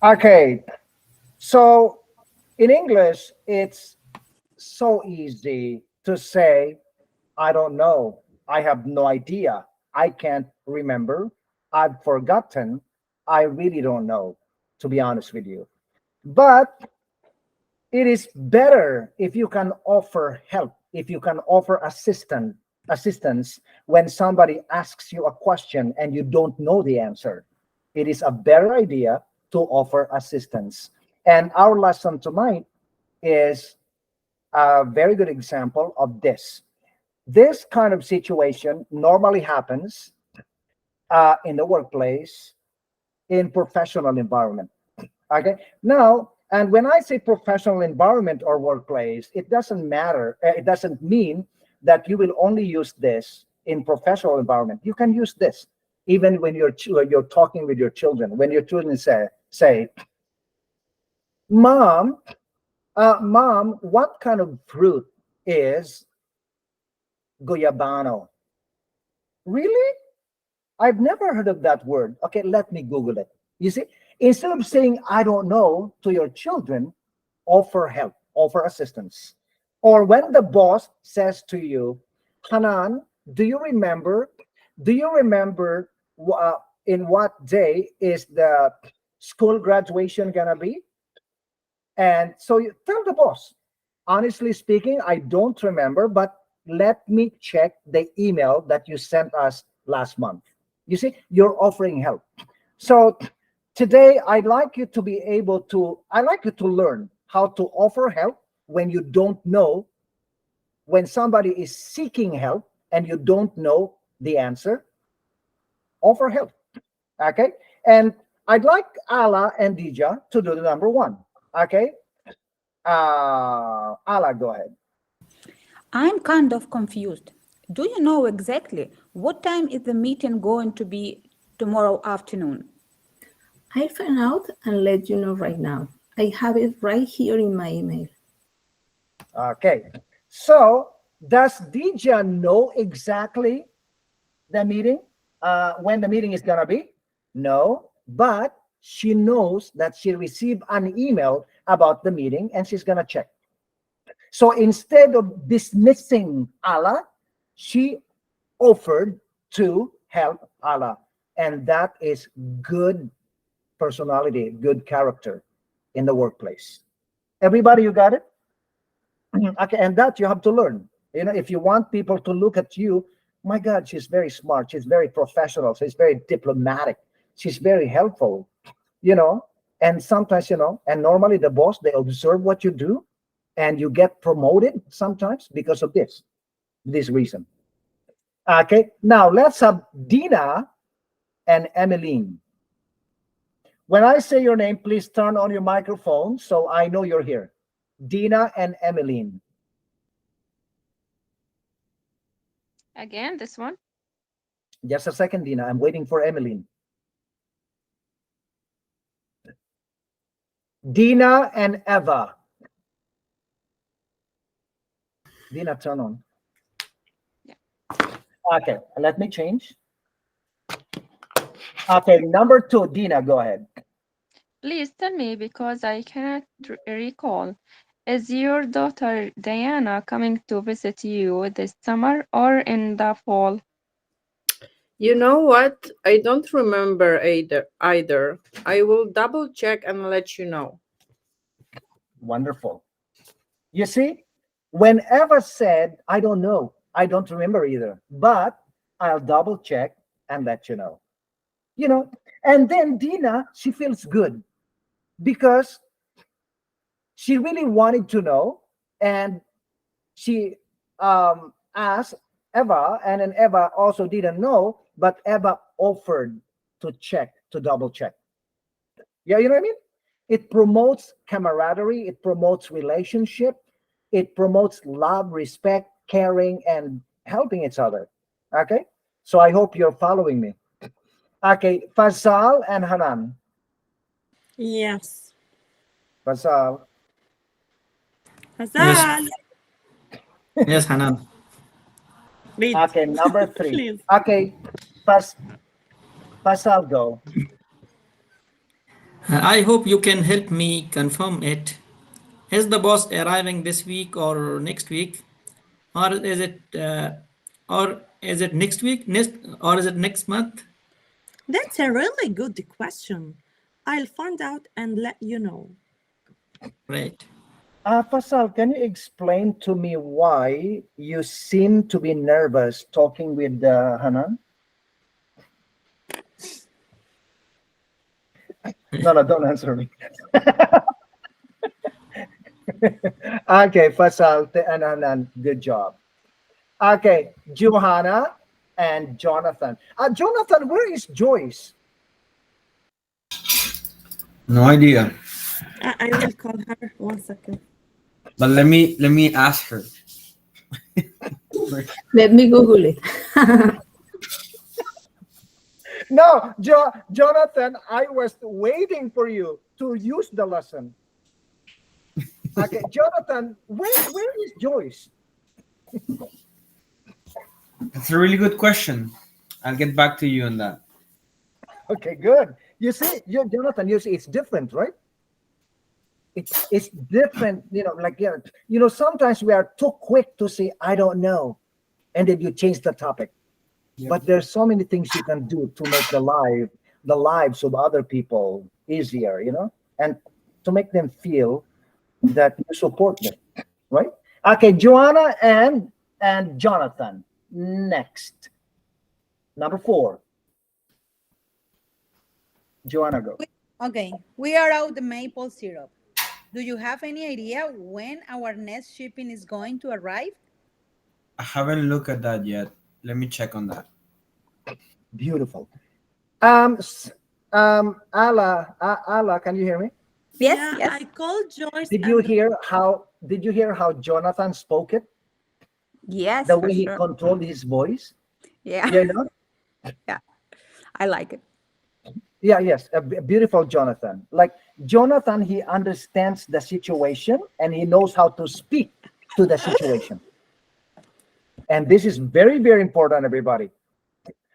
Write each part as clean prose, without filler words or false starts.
Okay, so in English, it's so easy to say, I don't know, I have no idea, I can't remember, I've forgotten, I really don't know, to be honest with you. But it is better if you can offer help, if you can offer assistance when somebody asks you a question and you don't know the answer. It is a better idea to offer assistance. And our lesson tonight is a very good example of this. This kind of situation normally happens in the workplace, in professional environment. Okay. Now, and when I say professional environment or workplace, it doesn't matter. It doesn't mean that you will only use this in professional environment. You can use this even when you're talking with your children. When your children say, "Mom, Mom, what kind of fruit is goyabano?" Really? I've never heard of that word. Okay, let me Google it. You see, instead of saying, I don't know to your children, offer help, offer assistance. Or when the boss says to you, Hanan, do you remember? Do you remember in what day is the school graduation gonna be? And so you tell the boss, honestly speaking, I don't remember, but let me check the email that you sent us last month. You see, you're offering help. So today, I'd like you to learn how to offer help when you don't know, when somebody is seeking help and you don't know the answer, offer help. Okay. And I'd like Ala and Dija to do the number one. Okay. Ala, go ahead. I'm kind of confused. Do you know exactly what time is the meeting going to be tomorrow afternoon? I'll find out and let you know right now. I have it right here in my email. Okay. So does Dija know exactly the meeting, when the meeting is gonna be? No, but she knows that she received an email about the meeting and she's gonna check. So instead of dismissing Allah, she offered to help Allah. And that is good personality, good character in the workplace. Everybody, you got it? Okay, and that you have to learn. You know, if you want people to look at you, my God, she's very smart, she's very professional, she's very diplomatic, she's very helpful, you know. And sometimes, you know, and normally the boss, they observe what you do and you get promoted sometimes because of this reason. Okay, now let's have Dina and Emmeline. When I say your name, please turn on your microphone so I know you're here. Dina and Emmeline. Again, this one. Just a second, Dina. I'm waiting for Emmeline. Dina and Eva. Dina, turn on. Yeah. Okay, let me change. Okay, number 2, Dina, go ahead. Please tell me because I cannot recall. Is your daughter Diana coming to visit you this summer or in the fall? You know what? I don't remember either. I will double check and let you know. Wonderful. You see, when Eva said, I don't know, I don't remember either, but I'll double check and let you know. You know, and then Dina, she feels good because she really wanted to know, and she asked Eva, and then Eva also didn't know, but Eva offered to check, to double check. Yeah, you know what I mean? It promotes camaraderie, it promotes relationship, it promotes love, respect, caring, and helping each other. Okay? So I hope you're following me. Okay, Fazal and Hanan. Yes. Fazal. Yes. Yes. Yes, Hanan. Read. Okay, number 3. Please. Okay, Fazal, go. I hope you can help me confirm it. Is the boss arriving this week or next week, or is it next week, or is it next month? That's a really good question. I'll find out and let you know. Right. Fasal, can you explain to me why you seem to be nervous talking with Hanan? No, don't answer me. Okay, Fasal and Hanan, good job. Okay, Johanna and Jonathan. Jonathan, where is Joyce? No idea. I will call her 1 second. But let me ask her. Let me Google it. No, Jonathan, I was waiting for you to use the lesson. Okay, Jonathan, where is Joyce? That's a really good question. I'll get back to you on that. Okay, good. You see, Jonathan, you see, it's different, right? It's different, sometimes we are too quick to say, I don't know, and then you change the topic. Yep. But there's so many things you can do to make the lives of other people easier, and to make them feel that you support them, right? Okay, Joanna and Jonathan. Next. Number 4. Joanna, go. Okay, we are out the maple syrup. Do you have any idea when our next shipping is going to arrive? I haven't looked at that yet. Let me check on that. Beautiful. Ala, can you hear me? Yes, Yeah, yes. I called Joyce. Did you hear how Jonathan spoke it? Yes, The for way he sure. controlled his voice? Yeah, Yeah. I like it. Yeah, yes, a beautiful Jonathan. Like Jonathan, he understands the situation and he knows how to speak to the situation. And this is very, very important, everybody.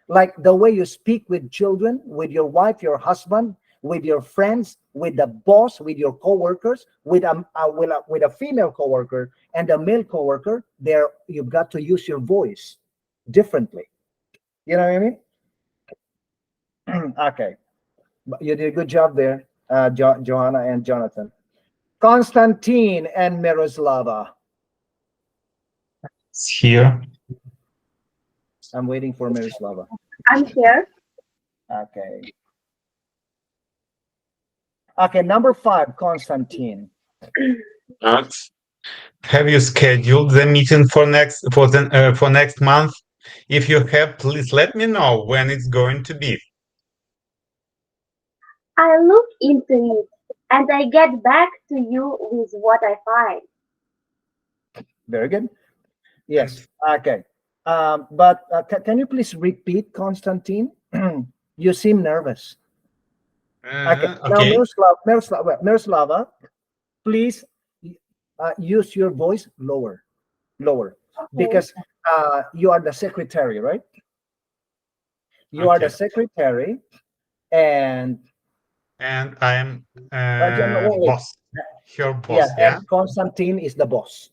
Like the way you speak with children, with your wife, your husband, with your friends, with the boss, with your coworkers, with a female coworker and a male coworker. There, you've got to use your voice differently. You know what I mean? Okay. You did a good job there, Johanna and Jonathan. Konstantin and Miroslava. It's here. I'm waiting for Miroslava. I'm here. Okay. Okay, number 5, Konstantin. Max, have you scheduled the meeting for next month? If you have, please let me know when it's going to be. I look into it and I get back to you with what I find. Very good. Yes. Okay. But can you please repeat, Konstantin? You seem nervous. Okay. Now, Okay. Miroslava, please use your voice lower, because you are the secretary, right? You are the secretary, and I am wait. boss. Your boss, yeah? And Konstantin is the boss.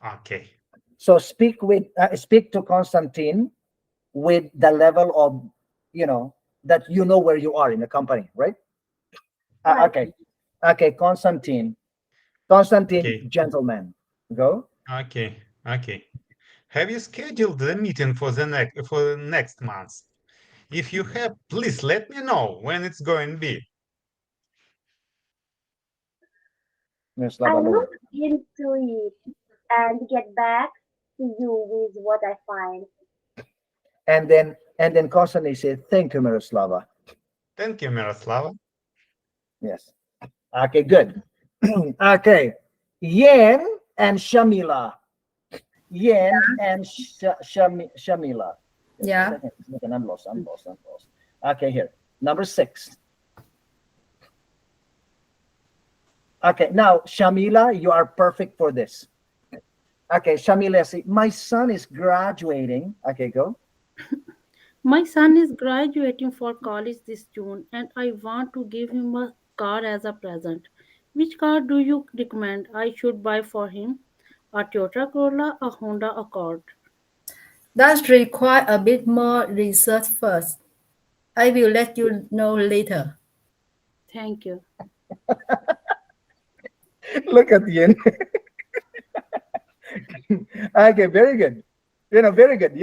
Okay. So speak to Konstantin with the level of, that where you are in the company, right? Okay. Okay, Konstantin, Okay. gentleman, go. Okay. Have you scheduled the meeting for next month? If you have, please let me know when it's going to be. I look into it and get back to you with what I find. And then Konstantin said, thank you, Miroslava. Thank you, Miroslava. Yes. Okay, good. Okay. Yen and Shamila. Yen and Shamila. Yeah. I'm lost. Okay, here. Number 6. Okay, now, Shamila, you are perfect for this. Okay, Shamila, see, my son is graduating. Okay, go. My son is graduating for college this June, and I want to give him a car as a present. Which car do you recommend I should buy for him? A Toyota Corolla, a Honda Accord? That requires a bit more research first. I will let you know later. Thank you. Look at Yin. Okay, very good. Very good.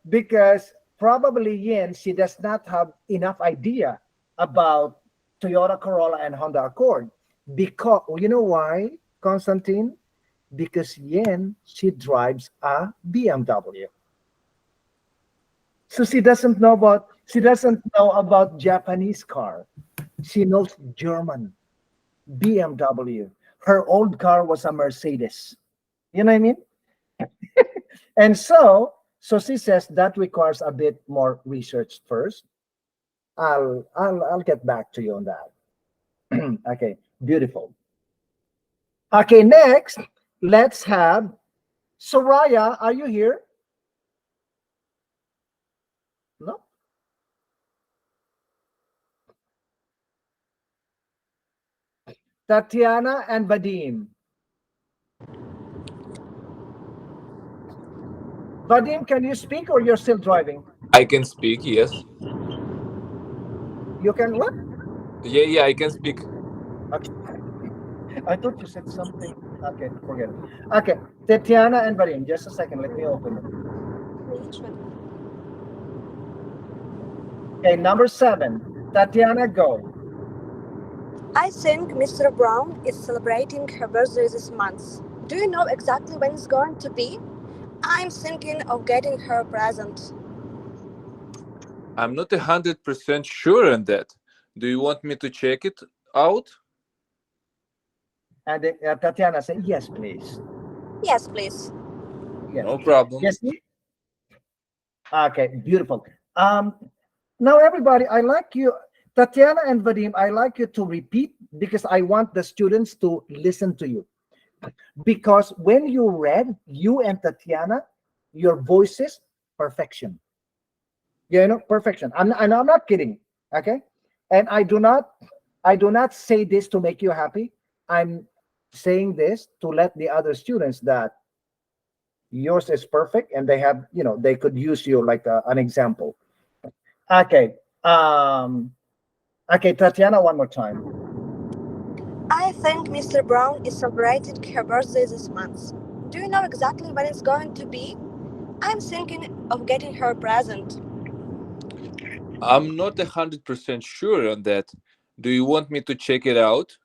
Because probably Yin, she does not have enough idea about Toyota Corolla and Honda Accord. Because you know why, Constantine? Because Yin, she drives a BMW. So she doesn't know about Japanese car. She knows German, BMW. Her old car was a Mercedes. You know what I mean? And so she says that requires a bit more research first. I'll get back to you on that. Okay, beautiful. Okay, next, let's have Soraya. Are you here? No? Tatiana and Vadim. Vadim, can you speak or you're still driving? I can speak, yes. You can what? Yeah, I can speak. Okay. I thought you said something. Okay, forget it. Okay, Tatiana and Vadim, just a second. Let me open it. Okay, number 7. Tatiana, go. I think Mr. Brown is celebrating her birthday this month. Do you know exactly when it's going to be? I'm thinking of getting her a present. I'm not 100% sure on that. Do you want me to check it out? And Tatiana said, yes, please. Yes, please. Yes. No problem. Yes. Okay, beautiful. Now, everybody, I like you, Tatiana and Vadim, I like you to repeat because I want the students to listen to you. Because when you read, you and Tatiana, your voices, perfection. Perfection. I'm not kidding. Okay. And I do not say this to make you happy. I'm saying this to let the other students that yours is perfect and they could use you like an example. Okay. Okay, Tatiana, one more time. I think Mr. Brown is celebrating her birthday this month. Do you know exactly when it's going to be? I'm thinking of getting her a present. I'm not 100% sure on that. Do you want me to check it out?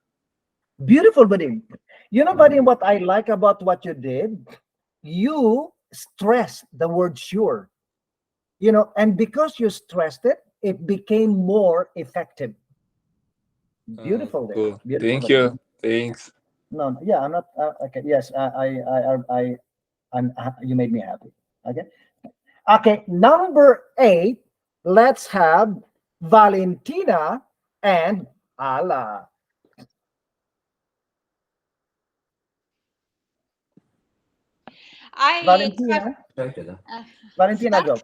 Beautiful, Vadim. Vadim, what I like about what you did, you stressed the word sure. And because you stressed it, it became more effective. Beautiful, Cool. beautiful. Thank Vadim. you. Thanks. No, yeah, I'm not. Okay, yes, I'm. You made me happy. Okay, okay. Number 8. Let's have Valentina and Ala. Valentina. Valentina, go.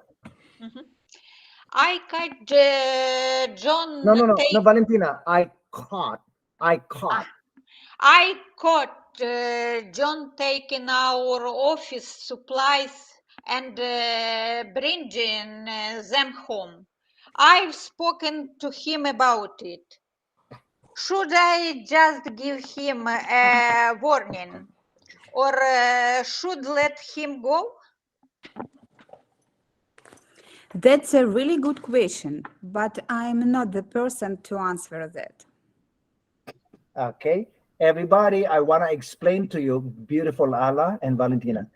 I caught John No, Valentina. I caught. I caught John taking our office supplies and bringing them home. I've spoken to him about it. Should I just give him a warning or should let him go? That's a really good question, but I'm not the person to answer that. Okay, everybody, I want to explain to you, beautiful Allah and Valentina.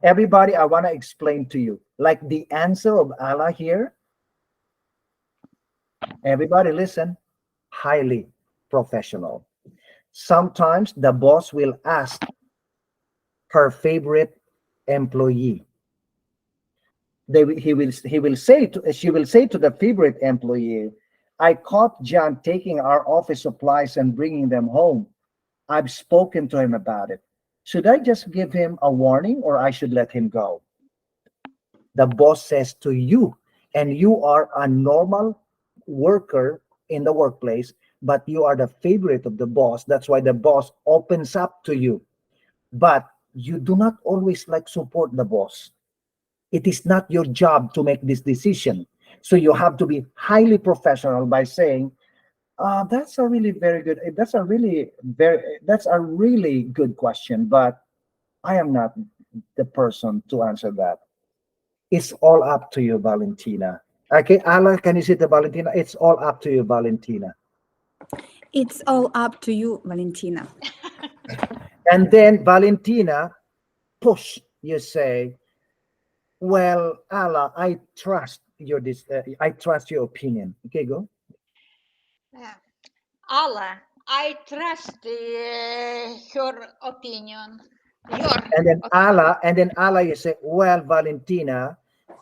Everybody, I want to explain to you, like the answer of Allah here. Everybody, listen. Highly professional. Sometimes the boss will ask her favorite employee. She will say to the favorite employee, I caught John taking our office supplies and bringing them home. I've spoken to him about it. Should I just give him a warning or I should let him go? The boss says to you, and you are a normal worker in the workplace, but you are the favorite of the boss. That's why the boss opens up to you. But you do not always like support the boss. It is not your job to make this decision. So you have to be highly professional by saying, that's a really very good, that's a really good question, but I am not the person to answer that. It's all up to you, Valentina. Okay, Alan, can you say to Valentina? It's all up to you, Valentina. It's all up to you, Valentina. And then Valentina, push, you say, well, Ala, I trust I trust your opinion. Okay, go. Allah, I trust her opinion. Your And then opinion. Ala, you say, well, Valentina,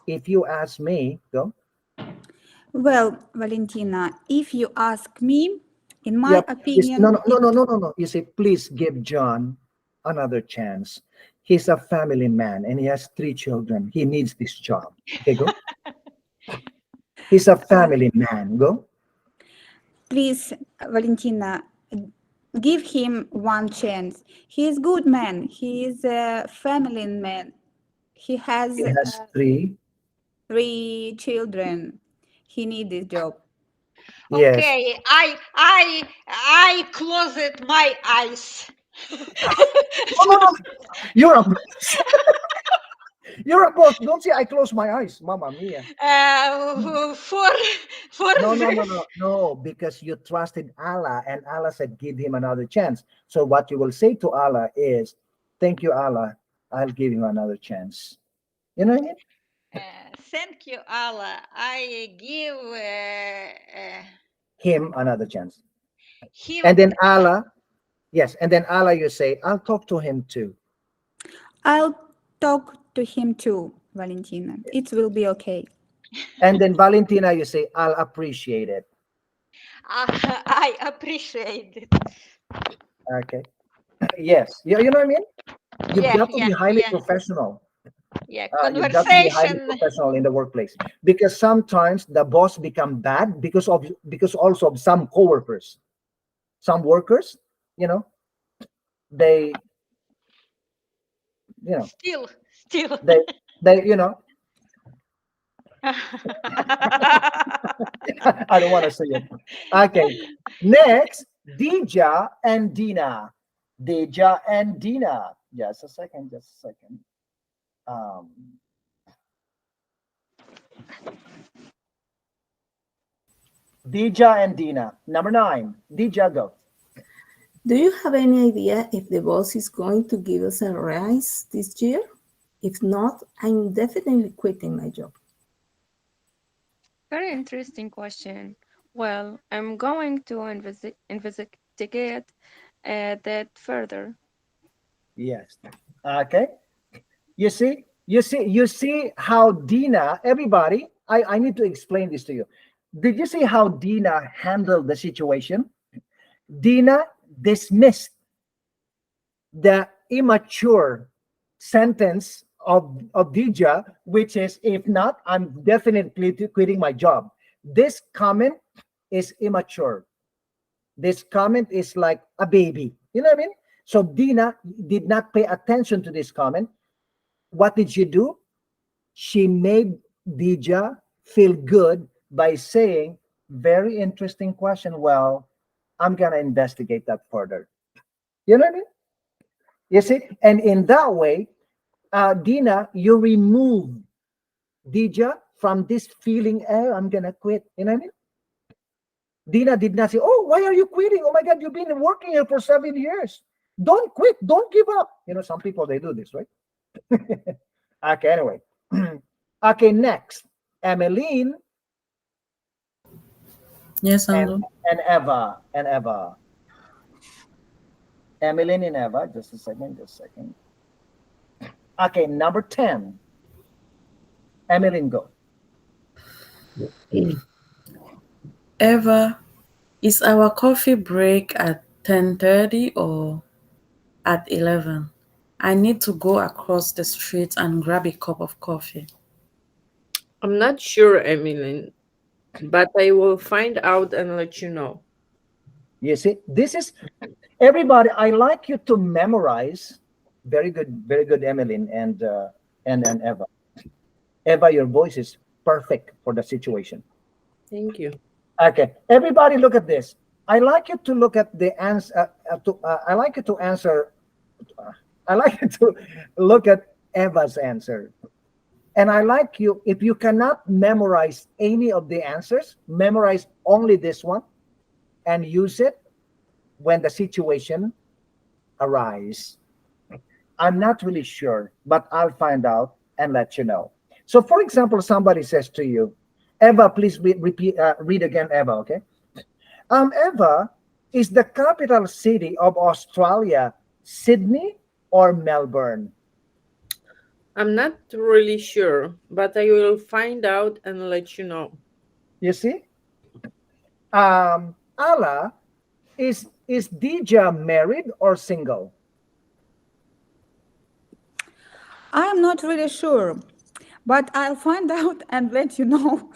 if you ask me, go. Well, Valentina, if you ask me, in my Yep. No, opinion, no, no, no, no, no, no. You say, please give John another chance. He's a family man and he has 3 children. He needs this job. Okay, go. He's a family man. Go. please, Valentina, give him one chance. He is good man. He is a family man. He has He has 3 children. He needs this job. Yes. Okay, I closed my eyes. No, no, no. You're a you're a boss. Don't say I close my eyes, Mama Mia. For No, no, no, no, no, because you trusted Allah and Allah said give him another chance. So what you will say to Allah is, thank you, Allah. I'll give him another chance. You know what I mean? Thank you, Allah. I give Him another chance. him. And then Allah, yes, and then Allah, you say, I'll talk to him too. I'll talk to him too, Valentina. It will be okay. And then Valentina, you say, I'll appreciate it. I appreciate it. Okay. Yes. You know what I mean? You've Yeah, got to yeah, be highly yeah. professional. Yeah, You've got to be highly conversation. professional in the workplace because sometimes the boss become bad because also of some coworkers, some workers, you know, they, you know, Still. they, you know, I don't want to say it. Okay. Next, Dija and Dina. Dija and Dina. Just a second. Just a second. Dija and Dina. Number 9. Dija, go. Do you have any idea if the boss is going to give us a raise this year? If not, I'm definitely quitting my job. Very interesting question. Well, I'm going to investigate that further. Yes. Okay. You see how Dina, everybody, I need to explain this to you. Did you see how Dina handled the situation? Dina dismissed the immature sentence of Dija, which is, if not, I'm definitely quitting my job. This comment is immature. This comment is like a baby. You know what I mean? So Dina did not pay attention to this comment. What did she do? She made Dija feel good by saying, very interesting question. Well, I'm going to investigate that further. You know what I mean? You see? And in that way, Dina, you remove Dija from this feeling, I'm going to quit. You know what I mean? Dina did not say, oh, why are you quitting? Oh my God, you've been working here for 7 years. Don't quit. Don't give up. You know, some people, they do this, right? Okay, anyway. Okay, next. Emmeline Yes, and Andrew. Eva. Emmeline and Eva. Just a second. Okay, number 10. Emmeline, go. Eva, is our coffee break at 10:30 or at 11? I need to go across the street and grab a cup of coffee. I'm not sure, Emily, but I will find out and let you know. You see, this is everybody. I like you to memorize. Very good, Emmeline and Eva. Eva, your voice is perfect for the situation. Thank you. Okay, everybody, look at this. I like you to look at the answer. I like you to answer. I like you to look at Eva's answer. And I like you, if you cannot memorize any of the answers, memorize only this one and use it when the situation arises. I'm not really sure, but I'll find out and let you know. So, for example, somebody says to you, Eva, please read again, Eva, okay? Eva, is the capital city of Australia Sydney or Melbourne? I'm not really sure, but I will find out and let you know. You see? Ala, is Dija married or single? I'm not really sure, but I'll find out and let you know.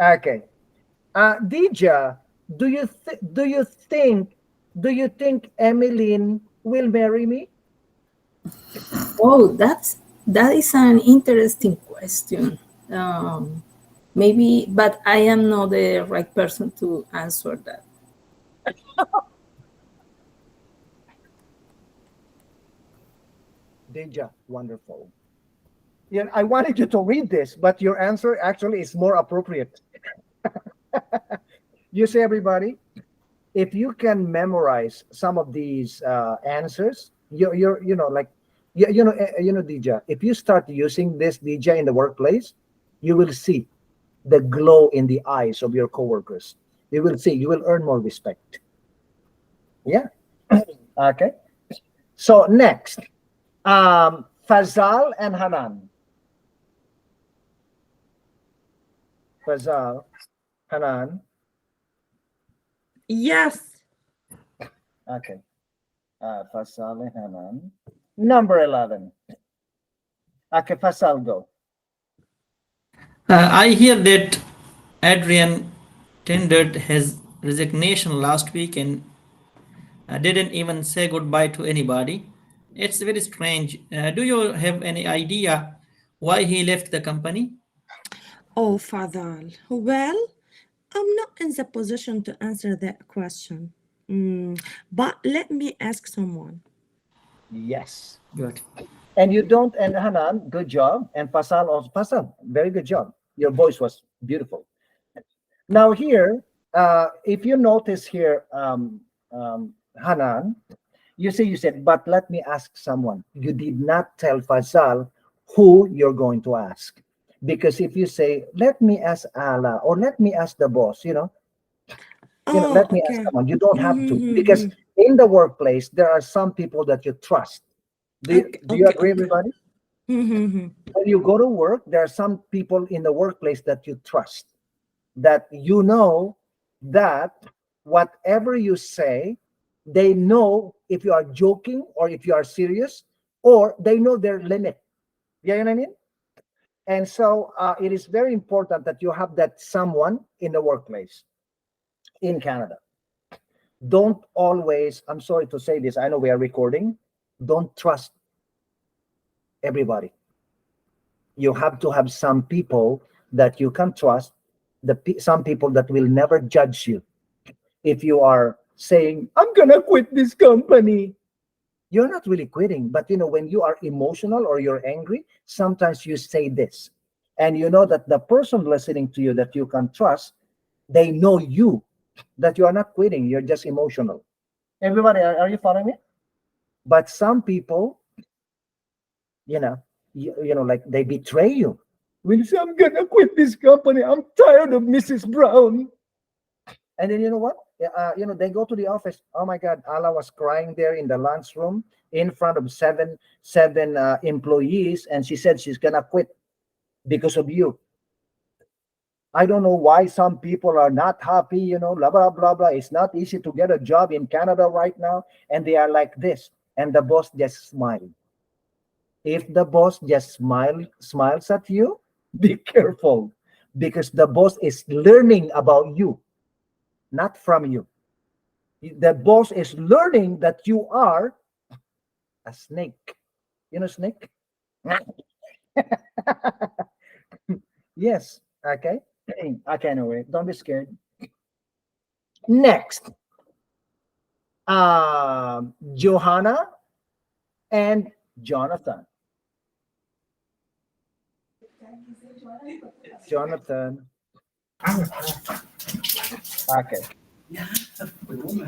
Okay. Dija, do you think Emmeline will marry me? Oh, that is an interesting question. Maybe, but I am not the right person to answer that. Deja, wonderful. Yeah, I wanted you to read this, but your answer actually is more appropriate. You see, everybody, if you can memorize some of these answers, you're like Deja. If you start using this Deja in the workplace, you will see the glow in the eyes of your coworkers. You will see. You will earn more respect. Yeah. Okay. So next, Fazal and Hanan. Fazal, Hanan. Yes. Okay. Fazal and Hanan. Number 11. Okay, Fazal, go. I hear that Adrian tendered his resignation last week and didn't even say goodbye to anybody. It's very strange. Do you have any idea why he left the company? Oh, Fadal. Well, I'm not in the position to answer that question. But let me ask someone. Yes. Good. And you don't, and Hanan, good job. And Fazal also, Fazal, very good job. Your voice was beautiful. Now here, if you notice here, Hanan, you said, but let me ask someone. You did not tell Fazal who you're going to ask. Because if you say, let me ask Allah or let me ask the boss, let me ask Okay. someone, you don't have to. Because in the workplace, there are some people that you trust. Do you agree, everybody? When you go to work, there are some people in the workplace that you trust, that you know that whatever you say, they know if you are joking or if you are serious, or they know their limit. You know what I mean? And so it is very important that you have that someone in the workplace in Canada. Don't always, I'm sorry to say this, I know we are recording, don't trust everybody. You have to have some people that you can trust, some people that will never judge you. If you are saying, I'm gonna quit this company, you're not really quitting. But when you are emotional or you're angry, sometimes you say this. And you know that the person listening to you that you can trust, they know you, that you are not quitting, you're just emotional. Everybody, are you following me? But some people, like they betray you. When you say, I'm gonna quit this company, I'm tired of Mrs. Brown. And then you know what? They go to the office. Oh my God, Ala was crying there in the lunchroom in front of seven employees, and she said she's gonna quit because of you. I don't know why some people are not happy, blah, blah, blah, blah. It's not easy to get a job in Canada right now. And they are like this. And the boss just smiled. If the boss just smiles at you, be careful, because the boss is learning about you. not from you. The boss is learning that you are a snake. You know, snake? Yes. Okay. Okay, anyway, don't be scared. Next, Johanna and Jonathan. Jonathan. Okay.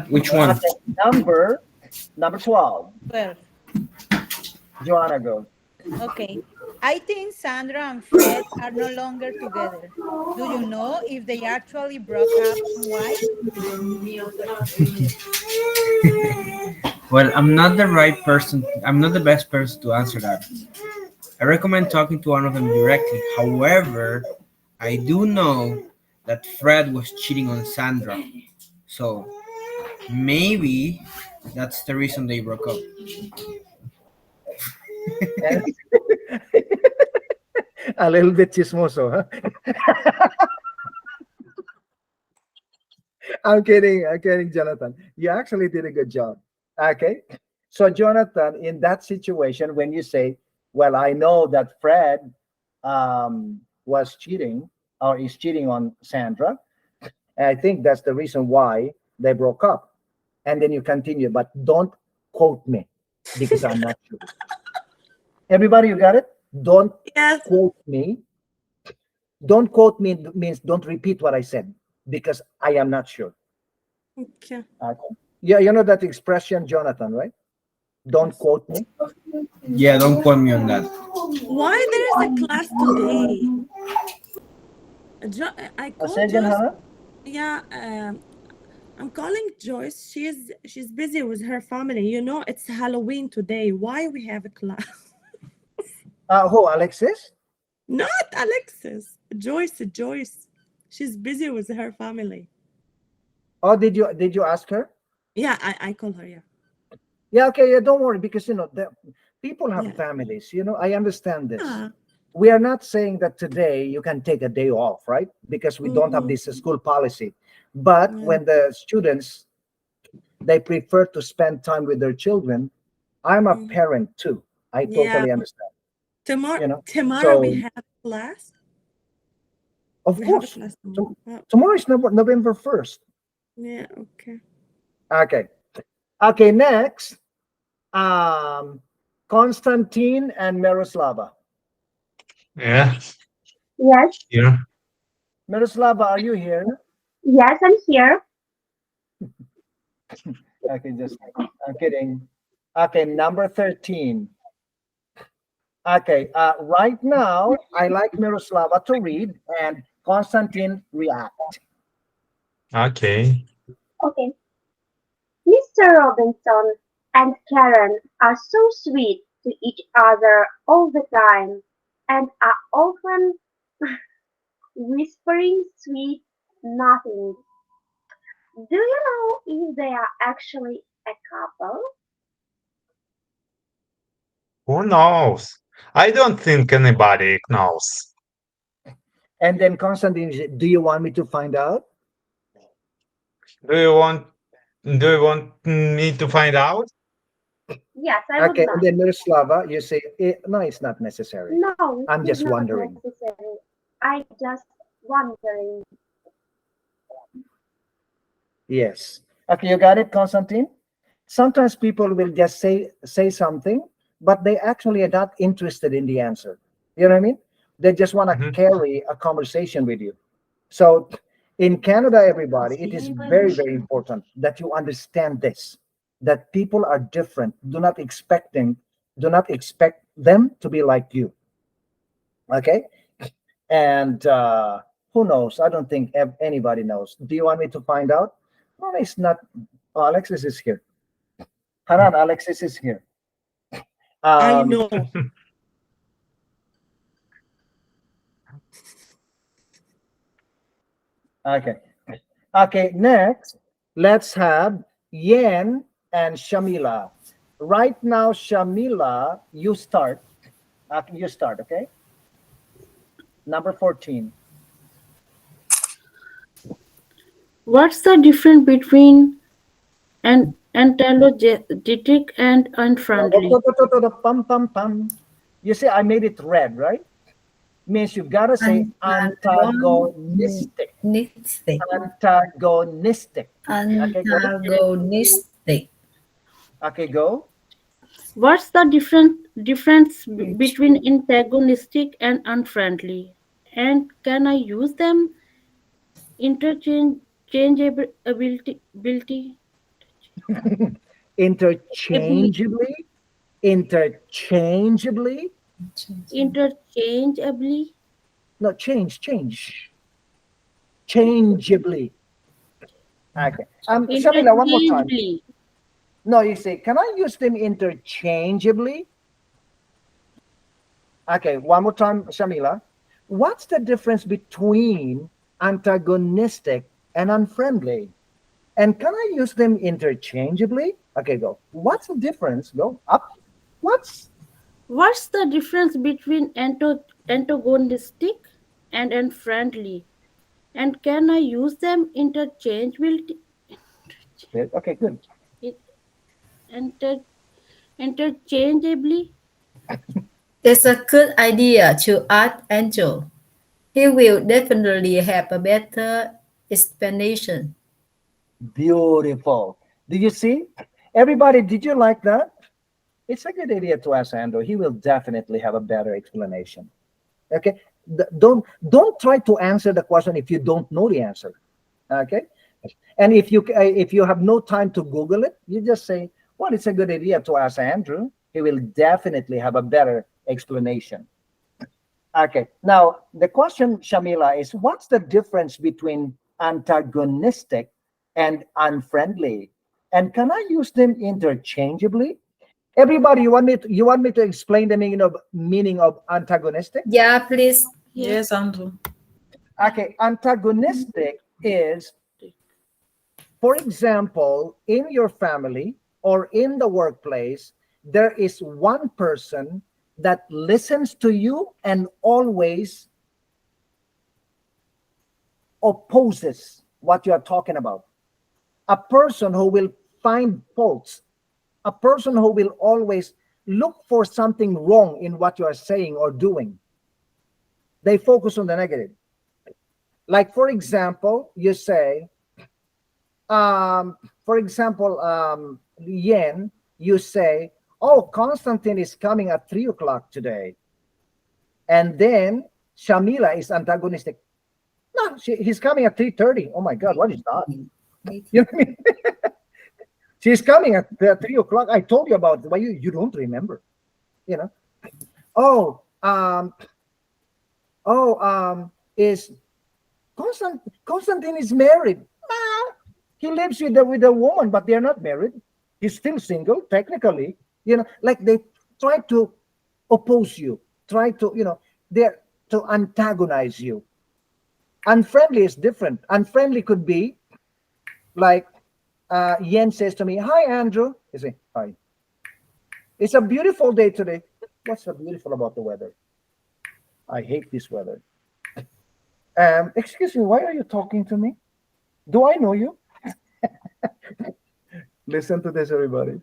Which one? Okay. Number 12. 12. Joanna, go. Okay. I think Sandra and Fred are no longer together. Do you know if they actually broke up and why? Well, I'm not the right person. I'm not the best person to answer that. I recommend talking to one of them directly. However, I do know that Fred was cheating on Sandra. So maybe that's the reason they broke up. A little bit chismoso, huh? I'm kidding, Jonathan. You actually did a good job. Okay. So, Jonathan, in that situation, when you say, well, I know that Fred was cheating or is cheating on Sandra, I think that's the reason why they broke up. And then you continue, but don't quote me because I'm not sure. Everybody, you got it? Don't Yes. quote me. Don't quote me means don't repeat what I said because I am not sure. Okay. Okay. Yeah, you know that expression, Jonathan, right? Don't quote me. Yeah, don't quote me on that. Why there is a class today? I Say called again, Joyce. Hannah? Yeah, I'm calling Joyce. She's busy with her family. You know, it's Halloween today. Why we have a class? Who, Alexis? Not Alexis. Joyce. She's busy with her family. Oh, did you ask her? Yeah, I call her. Yeah. Yeah, okay, yeah, don't worry because the people have Yeah. families. I understand this. Yeah. We are not saying that today you can take a day off, right? Because we don't have Mhm. this school policy. But Yeah. when the students they prefer to spend time with their children, I'm a Mhm. parent too. I Yeah. totally understand. Tomorrow we So have class. of We have a course, class tom- tomorrow. tomorrow is November 1st. Yeah. Okay. Okay. Okay, next, Konstantin and Miroslava. Yeah. Yes, Yeah. Miroslava, are you here? yes, I'm here. Okay, I'm kidding. Okay, number 13. Okay, right now, I like Miroslava to read and Konstantin react. Okay. Okay. Mr. Robinson and Karen are so sweet to each other all the time and are often whispering sweet nothings. Do you know if they are actually a couple? Who knows? I don't think anybody knows. And then Konstantin, do you want me to find out? Do you want do you want me to find out? Yes, I would Okay, and like. then Miroslava, you say, no, it's not necessary. No, I'm it's just not wondering. necessary. I just wondering. Yes. Okay, you got it, Konstantin? Sometimes people will just say something, but they actually are not interested in the answer. You know what I mean? They just want to carry a conversation with you. So in Canada, everybody, it is very, very important that you understand this, that people are different. Do not expect them to be like you. Okay? And who knows? I don't think anybody knows. Do you want me to find out? No, it's not. Oh, Alexis is here. Hanan, Alexis is here. I Um, know. okay. Okay, next, let's have Yen and Shamila. Right now, Shamila, you start. Okay? Number 14. What's the difference between an antagonistic and unfriendly? Pum, pum, pum. You see, I made it red, right? Means you gotta say antagonistic. Antagonistic. Antagonistic. Okay, go. Antagonistic. Okay, go. What's the difference between antagonistic and unfriendly? And can I use them interchangeability? Interchangeably. Interchangeably. Interchangeably. No, change. Changeably. Okay. Shamila, one more time. Interchangeably. No, you say, can I use them interchangeably? Okay, one more time, Shamila. What's the difference between antagonistic and unfriendly? And can I use them interchangeably? Okay, go. What's the difference? Go up. What's the difference between antagonistic and unfriendly? And can I use them interchangeably? Okay, good. Inter, interchangeably? It's a good idea to ask Angel. He will definitely have a better explanation. Beautiful. Did you see? Everybody, did you like that? It's a good idea to ask Andrew. He will definitely have a better explanation. Okay. Don't try to answer the question if you don't know the answer. Okay. And if you have no time to Google it, you just say, well, it's a good idea to ask Andrew. He will definitely have a better explanation. Okay. Now the question, Shamila, is what's the difference between antagonistic and unfriendly? And can I use them interchangeably? Everybody, you want me to explain the meaning of antagonistic? Yeah, please. Yes, Andrew. Okay, antagonistic is, for example, in your family or in the workplace, there is one person that listens to you and always opposes what you are talking about. A person who will find faults, a person who will always look for something wrong in what you are saying or doing. They focus on the negative. Like, for example, you say, for example, Yen, you say, oh, Constantine is coming at 3 o'clock today. And then Shamila is antagonistic. No, he's coming at 3:30. Oh my God, what is that? You know what I mean? She's coming at 3 o'clock. I told you about it, but you don't remember. You know? Is Constantine is married. He lives with a woman, but they're not married. He's still single, technically. You know, like they try to oppose you, try to, they're to antagonize you. Unfriendly is different. Unfriendly could be like Yen says to me, "Hi, Andrew." I say, "Hi. It's a beautiful day today." What's so beautiful about the weather? I hate this weather. Excuse me, why are you talking to me? Do I know you? Listen to this, everybody.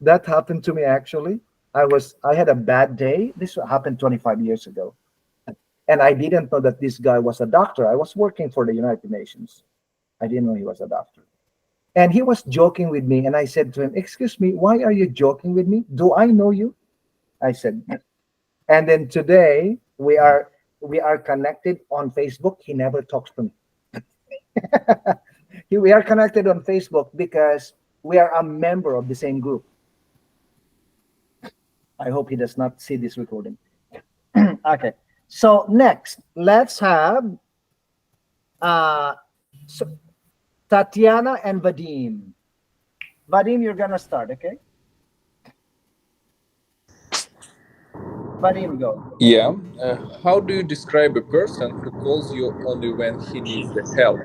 That happened to me actually. I had a bad day. This happened 25 years ago. And I didn't know that this guy was a doctor. I was working for the United Nations. I didn't know he was a doctor. And he was joking with me. And I said to him, "Excuse me, why are you joking with me? Do I know you?" I said, and then today we are connected on Facebook. He never talks to me. We are connected on Facebook because we are a member of the same group. I hope he does not see this recording. Okay. So next, let's have Tatiana and Vadim. Vadim, you're gonna start, okay? Vadim, go. Yeah. How do you describe a person who calls you only when he needs the help?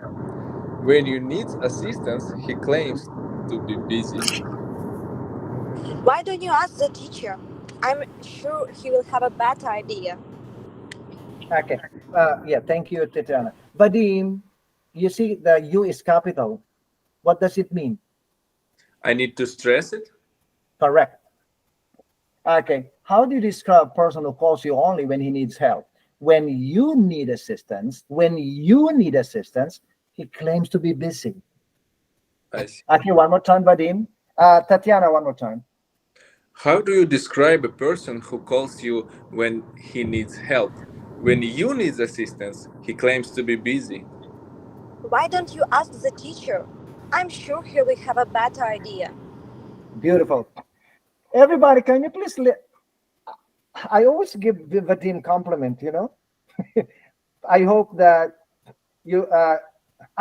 When you need assistance, he claims to be busy. Why don't you ask the teacher? I'm sure he will have a better idea. Okay. Yeah, thank you, Tatiana. Vadim, you see the U is capital. What does it mean? I need to stress it. Correct. Okay. How do you describe a person who calls you only when he needs help? When you need assistance, he claims to be busy. I see. Okay, one more time, Vadim. Tatiana, one more time. How do you describe a person who calls you when he needs help? When you need assistance, he claims to be busy. Why don't you ask the teacher? I'm sure he will have a better idea. Beautiful. Everybody, can you please? I always give Vadim compliment. I hope that you.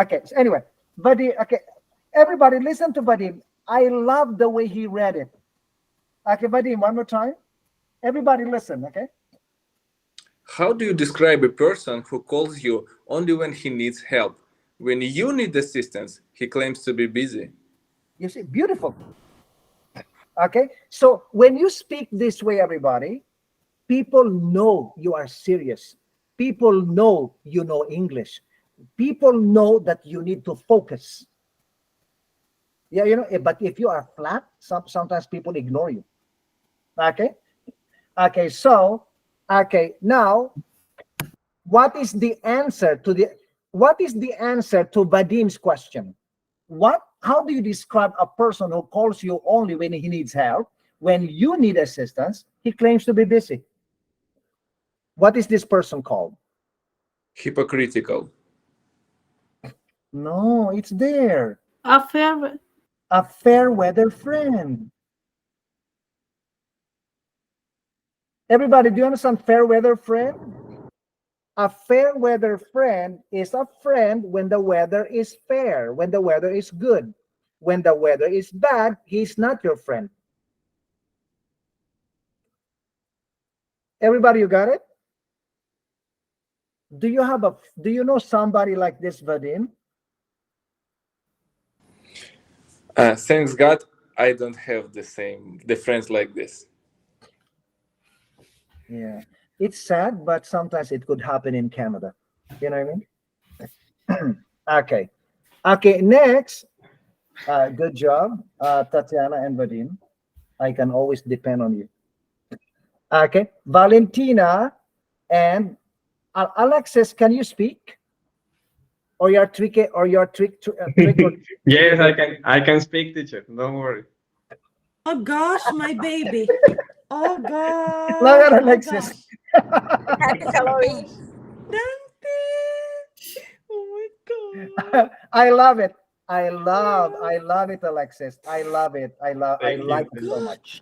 Okay. So anyway, Vadim. Okay, everybody, listen to Vadim. I love the way he read it. Okay, Vadim, one more time. Everybody, listen. Okay. How do you describe a person who calls you only when he needs help? When you need assistance, he claims to be busy. You see, beautiful. Okay. So when you speak this way, everybody, people know you are serious. People know you know English. People know that you need to focus. Yeah, but if you are flat, sometimes people ignore you. Okay. Okay. So, okay. Now, what is the answer to Vadim's question? How do you describe a person who calls you only when he needs help? When you need assistance, he claims to be busy. What is this person called? Hypocritical. No, it's there. A fair A fair weather friend. Everybody, do you understand fair weather friend? A fair weather friend is a friend when the weather is fair, when the weather is good. When the weather is bad, he's not your friend. Everybody, you got it? Do you know somebody like this, Vadim? Thanks God, I don't have the friends like this. Yeah. It's sad, but sometimes it could happen in Canada. You know what I mean? Okay. Okay, next. Good job, Tatiana and Vadim. I can always depend on you. Okay. Valentina and Alexis, can you speak? Or you're tricky, or you're trick. Yes, I can speak, teacher. Don't worry. Oh gosh, my baby. Oh God. Look at Oh Alexis. gosh. Happy Halloween. Dante. Oh my God. I love it. I love it, Alexis. I love it. I Thank like you. it so much.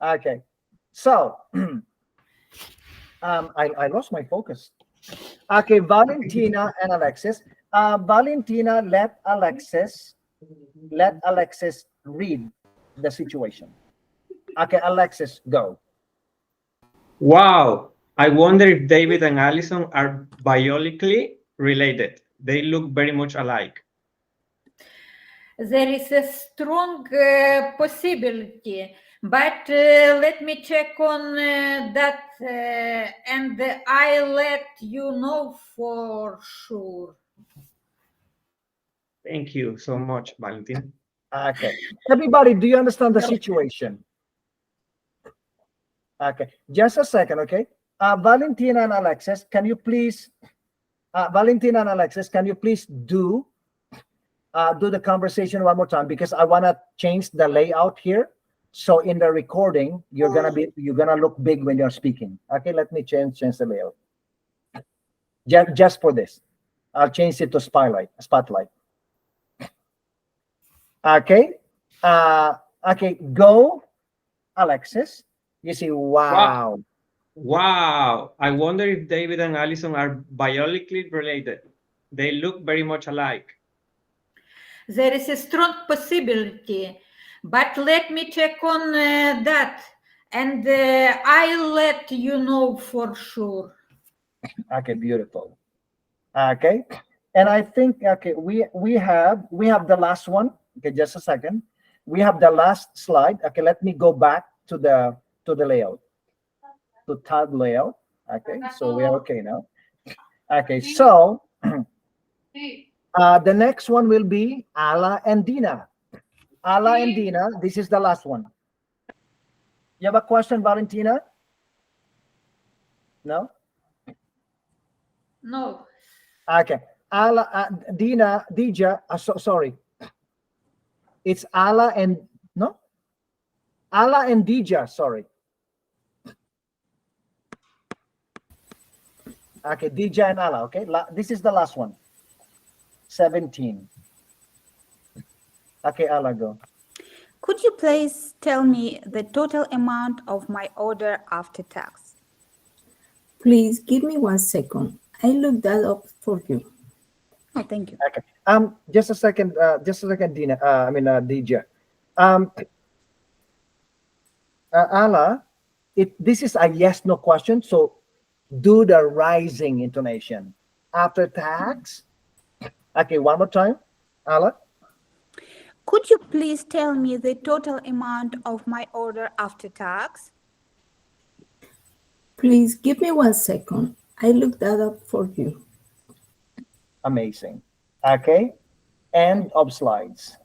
Okay. So I lost my focus. Okay, Valentina and Alexis. Valentina, let Alexis read the situation. Okay, Alexis, go. Wow. I wonder if David and Allison are biologically related. They look very much alike. There is a strong possibility, but let me check on that and I'll let you know for sure. Thank you so much, Valentina. Okay. Everybody, do you understand the situation? Okay. Just a second, okay? Valentina and Alexis, can you please do the conversation one more time, because I want to change the layout here. So in the recording, you're gonna look big when you're speaking. Okay, let me change the layout. Just for this, I'll change it to spotlight. Okay, okay, go, Alexis. You see, wow. Wow. I wonder if David and Allison are biologically related. They look very much alike. There is a strong possibility, but let me check on that and I'll let you know for sure. Okay, beautiful. Okay, and I think we have the last one. Okay, just a second. We have the last slide. Okay, let me go back to the layout, to tab layout. Okay, so we are okay now. Okay, so The next one will be Ala and Dina. Ala and Dina, this is the last one. You have a question, Valentina? No? No. Okay. Ala, Dina, Dija, sorry. It's Ala and, no? Ala and Dija, sorry. Okay, Dija and Ala, okay? This is the last one. 17. Okay, Ala, go. Could you please tell me the total amount of my order after tax? Please give me 1 second. I looked that up for you. Oh, thank you. Okay. Just a second, Dina. Dija. Ala, this is a yes/no question, so do the rising intonation. After tax. Okay, one more time, Ala. Could you please tell me the total amount of my order after tax? Please give me 1 second. I looked that up for you. Amazing. Okay, end of slides.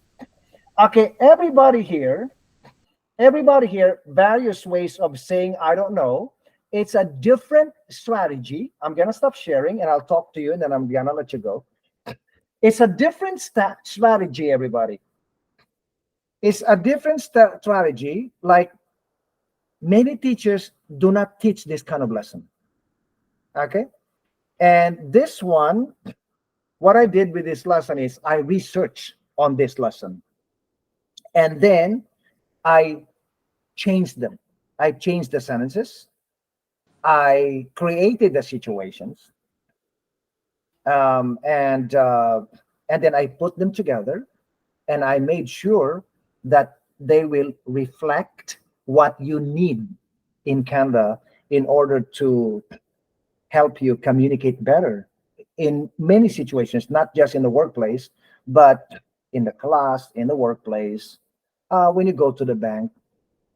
Okay, everybody here, various ways of saying I don't know. It's a different strategy. I'm gonna stop sharing and I'll talk to you and then I'm gonna let you go. It's a different strategy, everybody. It's a different strategy. Like many teachers do not teach this kind of lesson. Okay, and this one, what I did with this lesson is I researched on this lesson and then I changed them. I changed the sentences. I created the situations, and then I put them together, and I made sure that they will reflect what you need in Canada in order to help you communicate better in many situations, not just in the workplace, but in the class, in the workplace, when you go to the bank,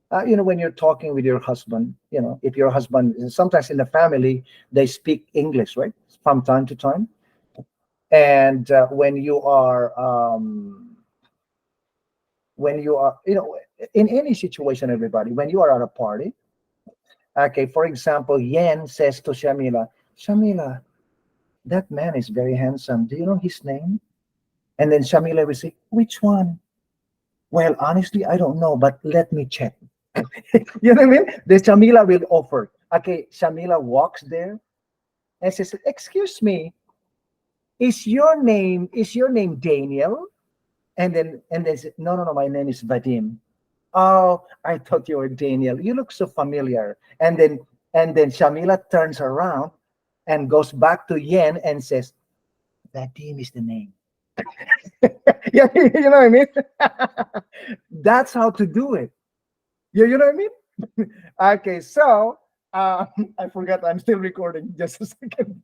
when you're talking with your husband, if your husband, sometimes in the family, they speak English, right? From time to time. And when you are, in any situation, everybody, when you are at a party, okay, for example, Yen says to Shamila, Shamila, that man is very handsome. Do you know his name? And then Shamila will say, which one? Well, honestly, I don't know, but let me check. You know what I mean? The Shamila will offer. Okay, Shamila walks there and says, excuse me, is your name Daniel? And then say, no, my name is Vadim. Oh, I thought you were Daniel. You look so familiar. And then Shamila turns around and goes back to Yen and says, Vadim is the name. Yeah, you know what I mean? That's how to do it. You know what I mean? Okay, so I forgot I'm still recording. Just a second.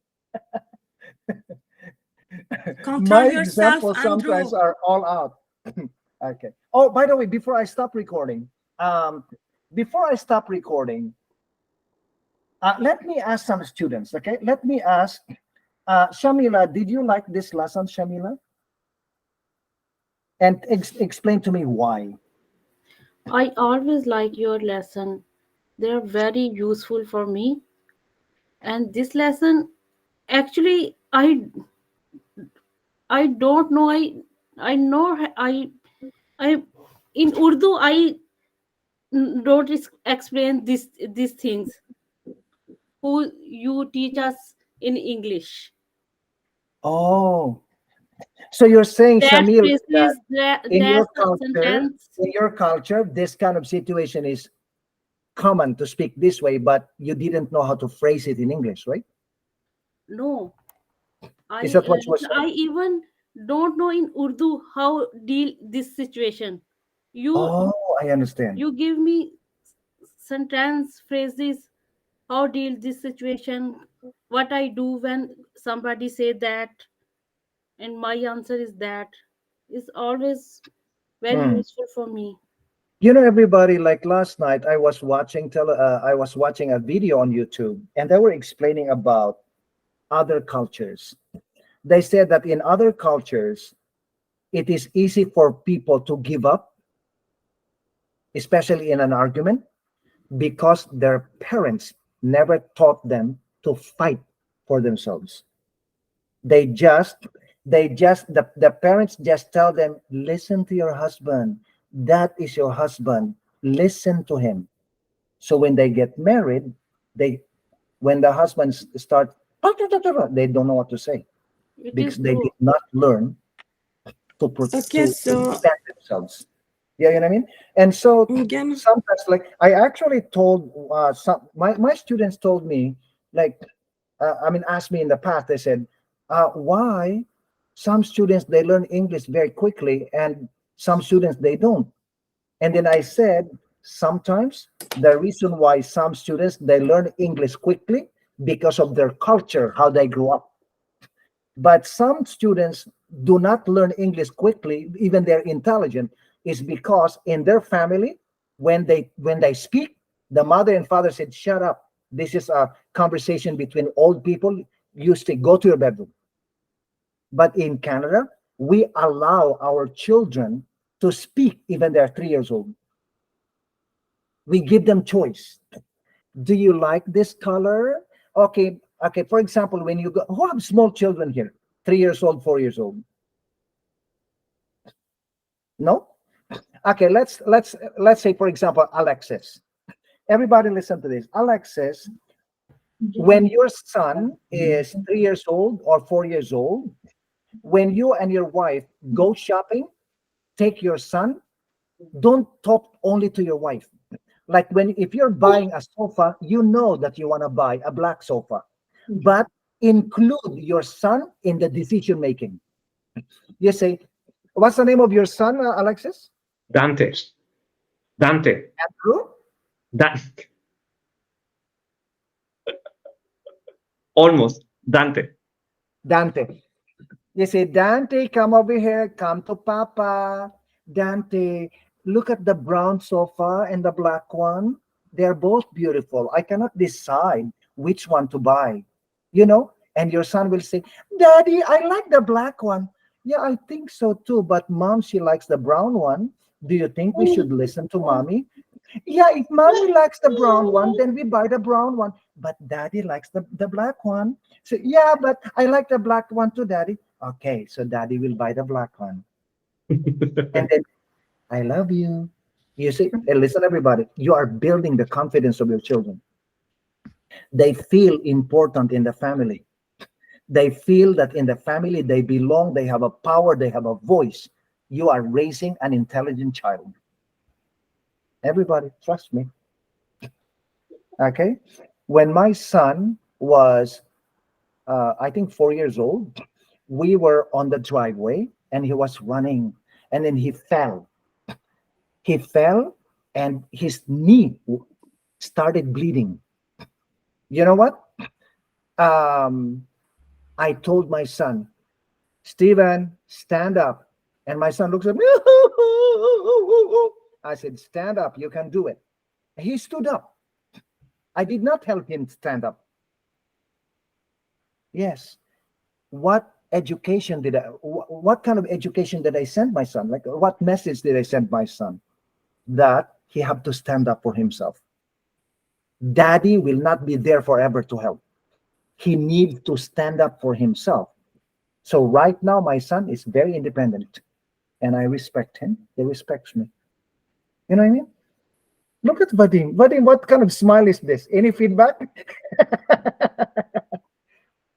Control My yourself, examples Andrew. sometimes are all out. Okay. Oh, by the way, before I stop recording, let me ask some students. Okay, let me ask Shamila. Did you like this lesson, Shamila? And explain to me why. I always like your lesson. They are very useful for me. And this lesson, actually, I don't know. I know I in Urdu I don't explain these things. Who you teach us in English? Oh, so you're saying, That Shamila, that phrases, in that your sentence. culture, this kind of situation is common to speak this way, but you didn't know how to phrase it in English, right? No, Is that what you were saying? I even don't know in Urdu how deal this situation. Oh, I understand. You give me sentence phrases, how deal this situation, what I do when somebody say that, and my answer is that. Is always very Hmm. useful for me. Everybody, like last night, I was watching a video on YouTube, and they were explaining about other cultures. They said that in other cultures, it is easy for people to give up, especially in an argument, because their parents never taught them to fight for themselves. They just, the parents just tell them, listen to your husband. That is your husband. Listen to him. So when they get married, they, when the husbands start, they don't know what to say It is because they true. did not learn Okay, to so defend themselves. Yeah, you know what I mean? And so again, sometimes, like, I actually told my students told me, like, I mean, asked me in the past, they said, why some students they learn English very quickly and some students they don't. And then I said, sometimes the reason why some students they learn English quickly because of their culture, how they grew up. But some students do not learn English quickly, even they're intelligent, is because in their family, when they speak, the mother and father said, "Shut up. This is a conversation between old people. You stay, go to your bedroom." But in Canada, we allow our children to speak even they're 3 years old. We give them choice. Do you like this color? Okay, okay. For example, when you go, who have small children here? 3 years old, 4 years old. No? Okay, let's say, for example, Alexis. Everybody listen to this. Alexis, when your son is 3 years old or 4 years old, when you and your wife go shopping, take your son, don't talk only to your wife. Like, when if you're buying a sofa, you know that you want to buy a black sofa, but include your son in the decision making. You say, what's the name of your son, Alexis? Dante. Dante. Andrew? Da- Almost. Dante. Dante. You say, Dante, come over here, come to Papa. Dante, look at the brown sofa and the black one. They're both beautiful. I cannot decide which one to buy. You know? And your son will say, Daddy, I like the black one. Yeah, I think so too. But mom, she likes the brown one. Do you think we should listen to mommy? Yeah, if mommy likes the brown one, then we buy the brown one. But daddy likes the black one. So, yeah, but I like the black one too, daddy. Okay, so daddy will buy the black one. And then, I love you. You see, and listen, everybody, you are building the confidence of your children. They feel important in the family. They feel that in the family they belong, they have a power, they have a voice. You are raising an intelligent child. Everybody, trust me. Okay? When my son was, I think, 4 years old, we were on the driveway and he was running and then he fell. He fell and his knee started bleeding. You know what? I told my son, Steven, stand up. And my son looks at me. I said, stand up. You can do it. He stood up. I did not help him stand up. Yes. What education did I, what kind of education did I send my son? Like, what message did I send my son? That he have to stand up for himself. Daddy will not be there forever to help. He needs to stand up for himself. So right now, my son is very independent and I respect him. He respects me. You know what I mean? Look at Vadim. Vadim, what kind of smile is this? Any feedback?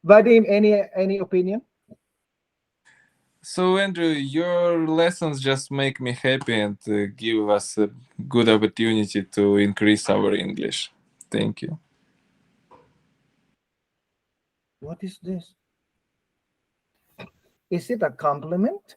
Vadim, any opinion? So, Andrew, your lessons just make me happy and give us a good opportunity to increase our English. Thank you. What is this? Is it a compliment?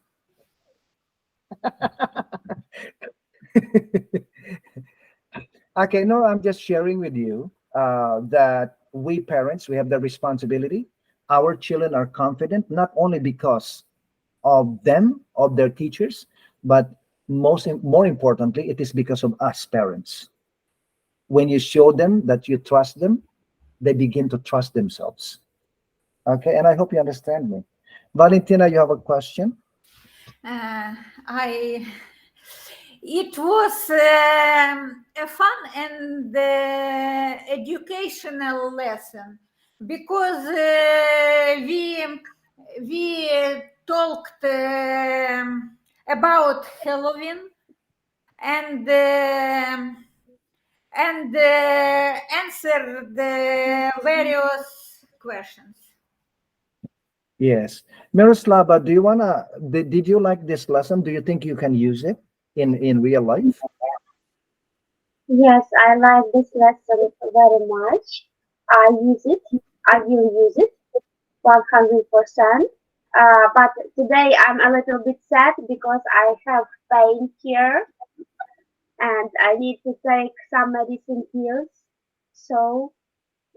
Okay, no, I'm just sharing with you that we parents, we have the responsibility. Our children are confident, not only because of them, of their teachers, but more importantly, it is because of us parents. When you show them that you trust them, they begin to trust themselves. Okay, and I hope you understand me. Valentina, you have a question? It was a fun and educational lesson because we talked about Halloween and answered the various questions. Yes. Miroslava, do you wanna did you like this lesson? Do you think you can use it in real life? Yes, I like this lesson very much. I use it. I will use it 100%. But today I'm a little bit sad because I have pain here and I need to take some medicine pills. So,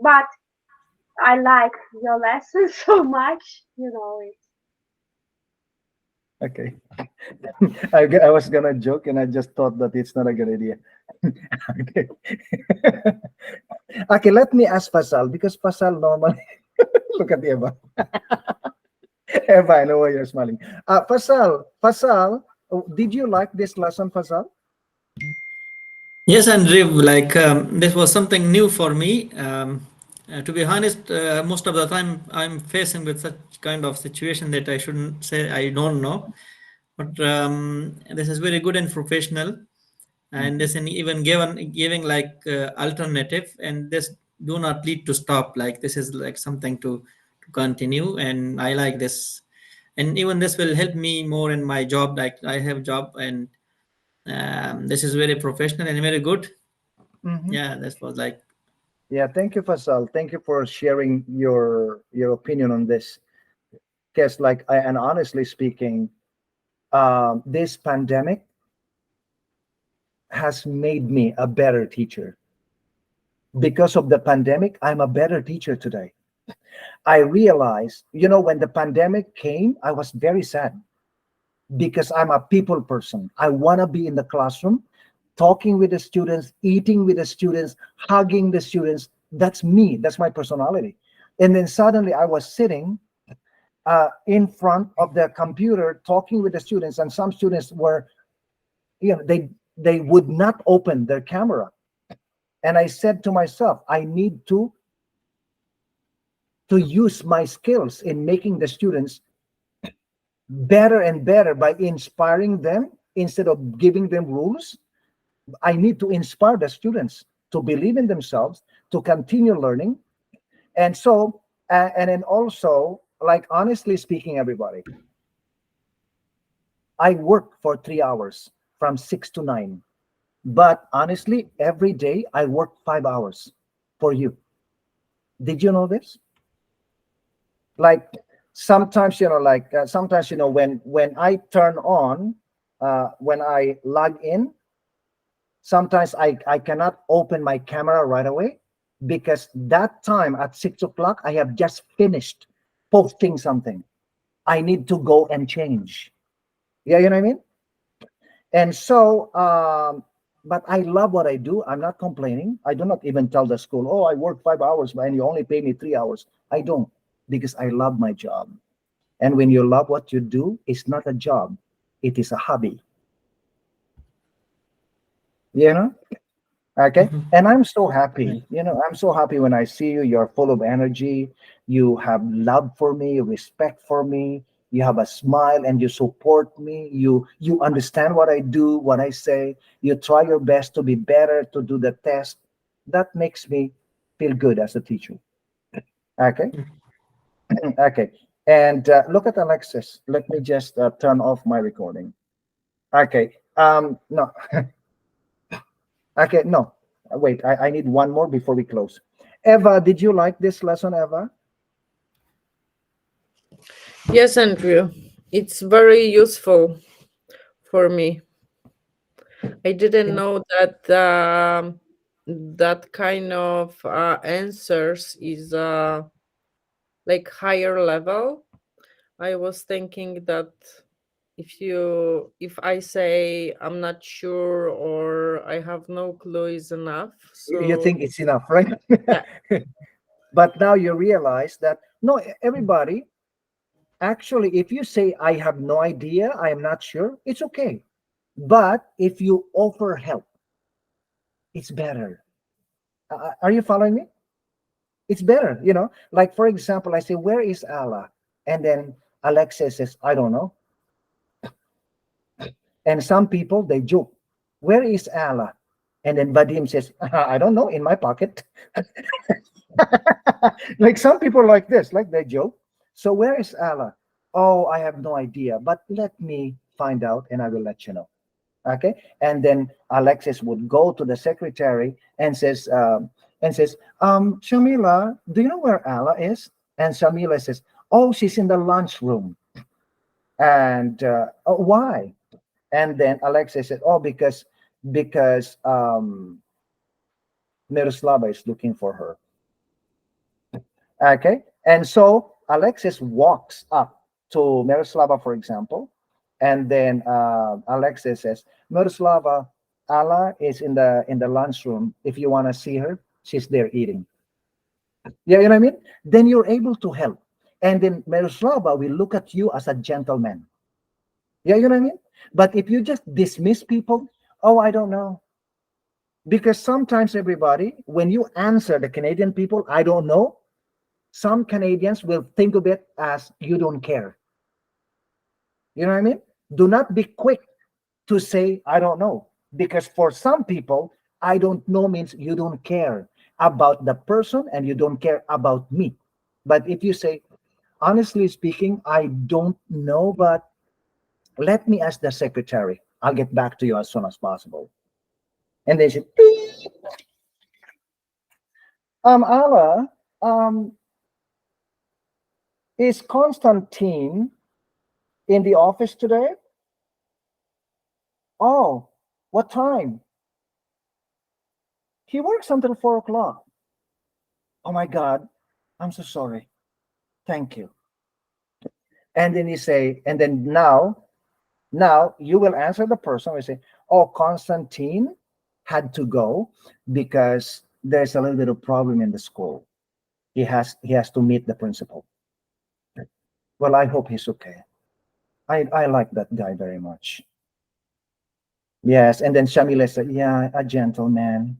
but I like your lesson so much, you know it. Okay. I was gonna joke and I just thought that it's not a good idea. Okay. Okay, let me ask Pasal because Pasal normally look at Eva. Eva, I know why you're smiling. Pasal, did you like this lesson, Pasal? Yes, Andrew, like this was something new for me. To be honest, most of the time I'm facing with such kind of situation that I shouldn't say I don't know. But this is very good and professional, and this and even giving like alternative, and this do not lead to stop. Like this is like something to continue, and I like this, and even this will help me more in my job. Like I have job, and this is very professional and very good. Mhm. Yeah, this was like Yeah, thank you, Fasal. Thank you for sharing your opinion on this. Because, like, and honestly speaking, this pandemic has made me a better teacher. Because of the pandemic, I'm a better teacher today. I realized, when the pandemic came, I was very sad because I'm a people person. I want to be in the classroom, talking with the students, eating with the students, hugging the students. That's me. That's my personality. And then suddenly I was sitting in front of the computer talking with the students, and some students were, they would not open their camera. And I said to myself, I need to use my skills in making the students better and better by inspiring them instead of giving them rules. I need to inspire the students to believe in themselves, to continue learning. And so, and then also, like, honestly speaking, everybody, I work for 3 hours from 6 to 9. But honestly, every day I work 5 hours for you. Did you know this? Like sometimes, when I turn on, when I log in, sometimes I cannot open my camera right away because that time at 6 o'clock, I have just finished posting something. I need to go and change. Yeah, you know what I mean? And so, but I love what I do. I'm not complaining. I do not even tell the school, oh, I work 5 hours, and you only pay me 3 hours. I don't, because I love my job. And when you love what you do, it's not a job, it is a hobby. You know? Okay. And I'm so happy. I'm so happy when I see you. You're full of energy. You have love for me, respect for me. You have a smile and you support me. You understand what I do, what I say. You try your best to be better, to do the test. That makes me feel good as a teacher. Okay. Okay. And look at Alexis. Let me just turn off my recording. Okay. No. Okay, no. Wait, I need one more before we close. Eva, did you like this lesson, Eva? Yes, Andrew. It's very useful for me. I didn't know that that kind of answers is like higher level. I was thinking that if I say I'm not sure or I have no clue is enough. You So think it's enough, right? yeah. But now you realize that no, everybody Actually, if you say, I have no idea, I am not sure, it's okay. But if you offer help, it's better. Are you following me? It's better, Like, for example, I say, where is Allah? And then Alexis says, I don't know. And some people, they joke, where is Allah? And then Vadim says, I don't know, in my pocket. Like some people like this, like they joke. So where is Allah? Oh, I have no idea, but let me find out and I will let you know. Okay. And then Alexis would go to the secretary and says, Shamila, do you know where Allah is? And Shamila says, oh, she's in the lunchroom. And oh, why? And then Alexis said, oh, because Miroslava is looking for her. Okay. And so Alexis walks up to Miroslava, for example, and then Alexis says, Miroslava, Allah is in the lunchroom. If you want to see her, she's there eating. Yeah, you know what I mean? Then you're able to help. And then Miroslava will look at you as a gentleman. Yeah, you know what I mean? But if you just dismiss people, oh, I don't know. Because sometimes, everybody, when you answer the Canadian people, I don't know, some Canadians will think of it as you don't care. You know what I mean? Do not be quick to say, I don't know. Because for some people, I don't know means you don't care about the person and you don't care about me. But if you say, honestly speaking, I don't know, but let me ask the secretary. I'll get back to you as soon as possible. And they say, Allah, is Constantine in the office today? Oh, what time? He works until 4 o'clock. Oh my God, I'm so sorry. Thank you. And then and then now you will answer the person. We say, oh, Constantine had to go because there's a little bit of problem in the school. He has to meet the principal. Well, I hope he's okay. I like that guy very much. Yes, and then Shamila said, yeah, a gentleman.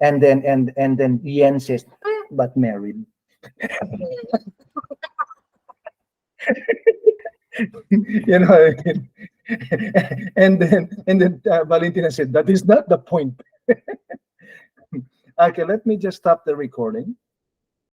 And then Yen says, but married. You know, and then Valentina said, that is not the point. Okay, let me just stop the recording.